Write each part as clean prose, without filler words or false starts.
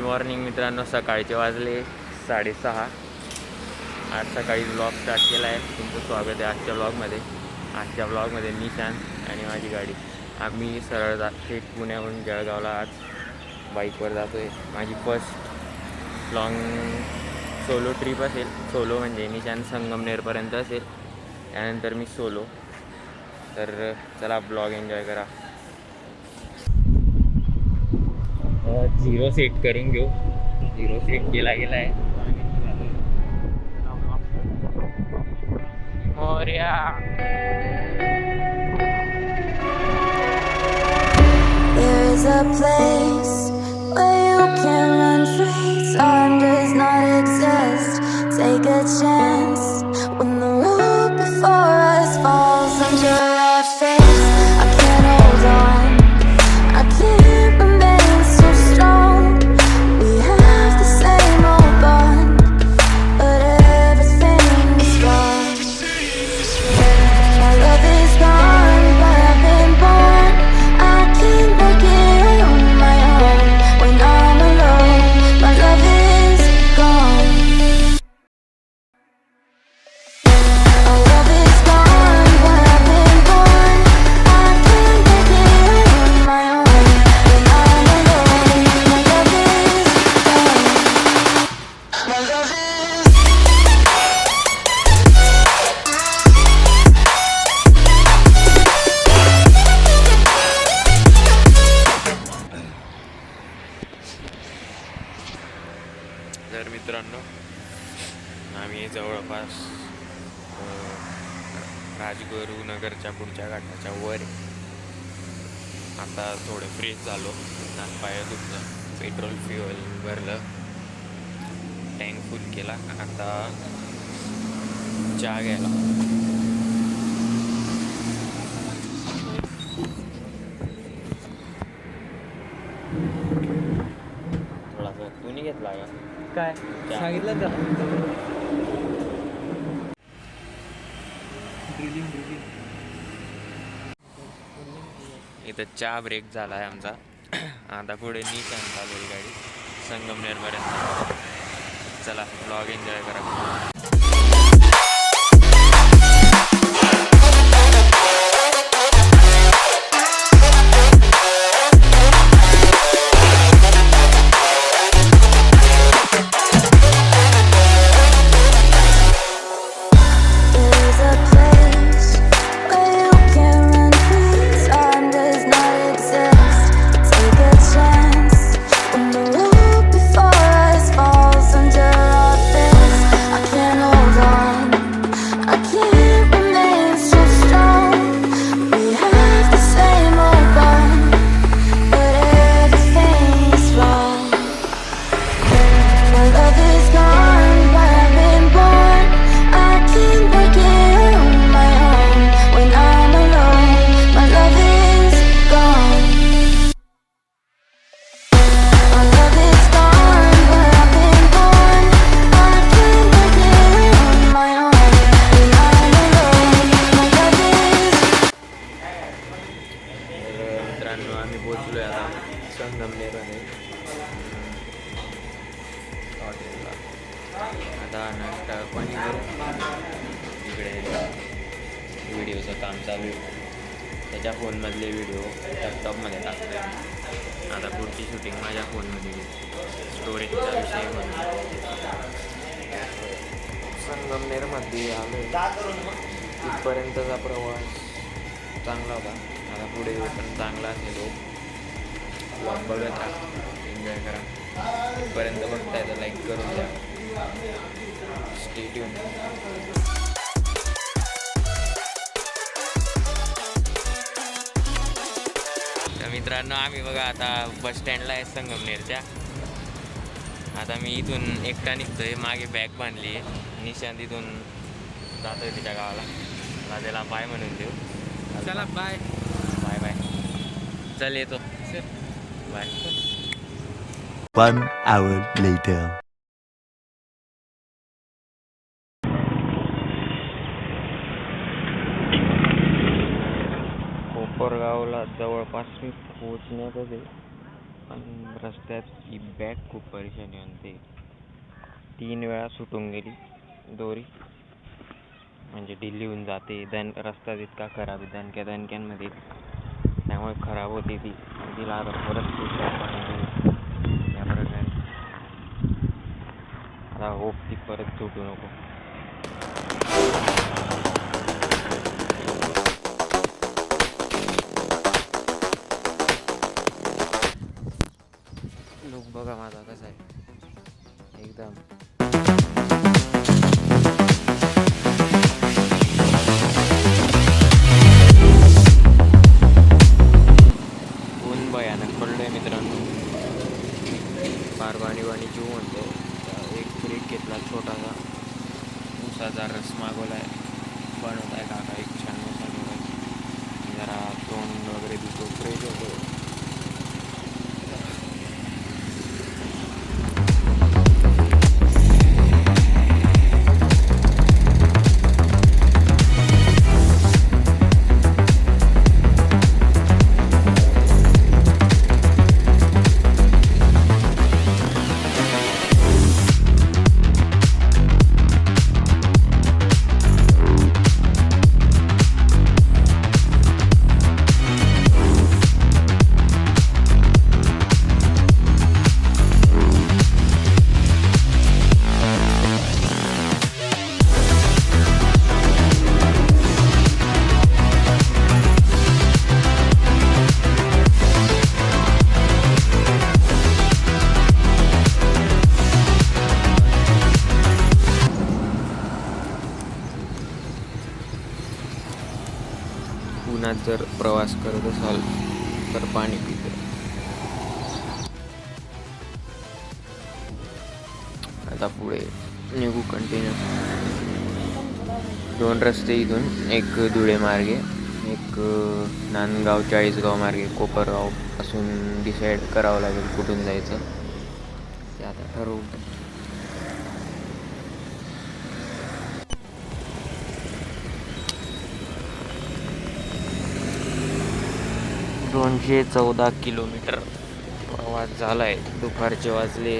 Morning मित्रांनो, सकाळचे वाजले 6:30. आज सकाळी ब्लॉग स्टार्ट केला आहे. तुमचं स्वागत आहे आजच्या ब्लॉगमध्ये. आजच्या ब्लॉगमध्ये मी शांत आणि माझी गाडी. आम्ही सरळ जाते पुण्याहून जळगावला. आज बाईकवर जातो आहे. माझी फर्स्ट लॉंग सोलो ट्रिप असेल. सोलो म्हणजे निशांत संगमनेरपर्यंत असेल, त्यानंतर मी सोलो. तर चला ब्लॉग एन्जॉय करा. 0 सेट करून घेऊ. 0 सेट केला गेला आहे. Morya. There is a place where you can run free. Time does not exist. Take a chance when the road before us falls under our face. I can't hold on. I can't remain so strong. We have the same old bond, but everything is wrong. My love is gone, but I've been born. I can't make it on my own. When I'm alone, my love is gone. My love is gone, but I've been born. I can't make it on my own. When I'm alone, my love is gone. My love is तर मित्रांनो, आम्ही जवळपास राजगुरुनगरच्या पुढच्या घाटाच्या वर आहे. आता थोडं फ्रेश झालो. पाय दुखलं. पेट्रोल फ्युएल भरलं. टँक फुल केला. आता चहा घ्यायला. थोडासा तुम्ही घेतला का काय सांगितलं का? इथं चहा ब्रेक झाला आहे आमचा. आता पुढे निशांत चालू आहे गाडी संगमनेरपर्यंत. चला ब्लॉग एन्जॉय करा. There is a place where you can run free. Time does not exist. Take a chance when the road before us falls under our face. I can't hold on. I can't remain so strong. We have the same old bond, but everything is wrong. My love is gone, but I've been born. I can't make it on my own. When I'm alone, my love is gone. My love is gone, but I've been born. I can't make it on my own. When I'm alone, my love is. तर मित्रांनो, आम्ही पोचलो आहे आता संगमनेरमध्ये हॉटेलला. आता नाश्ता पाणी करू. इकडे व्हिडिओचं काम चालू आहे. त्याच्या फोनमधले व्हिडिओ लॅपटॉपमध्ये टाकले. आता पुढची शूटिंग माझ्या फोनमध्ये घेऊ. स्टोरेजचा विषय म्हणून संगमनेरमध्ये आलो. तिथपर्यंतचा प्रवास चांगला होता. आता पुढे पण चांगला असेल. ब्लॉग बघत राहा, एन्जॉय करा. तिथपर्यंत बघताय तर लाईक करून द्या. Stay tune. तर मित्रांनो, आम्ही बघा आता बस स्टँडला आहे संगमनेरच्या. आता मी इथून एकटा निघतोय. मागे बॅग बांधली आहे. निशांत इथून जातोय तिच्या गावाला. मला त्याला बाय म्हणून देऊ. चला बाय. Bye bye. चल येतो. बाय. 1 hour later. कोपरगावला जवळपास मी पोहोचण्यातच आहे. पण रस्त्यात ही बॅग खूप परेशानी आणते. 3 वेळा सुटून गेली दोरी, म्हणजे ढिली होऊन जाते. रस्ता इतका खराब आहे दणक्यांमध्ये, त्यामुळे खराब होते ती. आणि तिला आता परत या प्रकारे आता होप ती परत सुटू नको. लुक बघा माझा कसा आहे एकदम. ऊन भयानक पडलंय मित्रांनो, फार वाणी जीव म्हणतो. एक ब्रेक घेतला छोटासा, ऊसाचा रस मागवलाय, बनवताय काका एक छान ऊसा. जरा तोंड वगैरे दिसतो, फ्रेश होतो. पुण्यात जर प्रवास करत असाल तर पाणी पितो. आता पुढे निघू कंटिन्यू. 2 रस्ते इथून, एक धुळे मार्गे, एक नांदगाव 40गाव मार्गे. कोपरगाव पासून डिसाईड करावं लागेल कुठून जायचं ते आता ठरवू. 214 किलोमीटर प्रवास झाला आहे. दुपारचे वाजले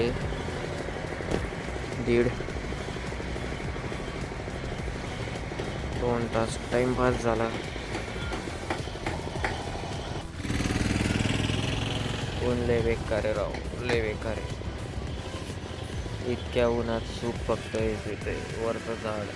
1:30. 2 तास टाइमपास झाला. ऊन लय बेकार आहे राव, लय बेकार आहे. इतक्या उन्हात सूप फक्त येते वरचं झाड.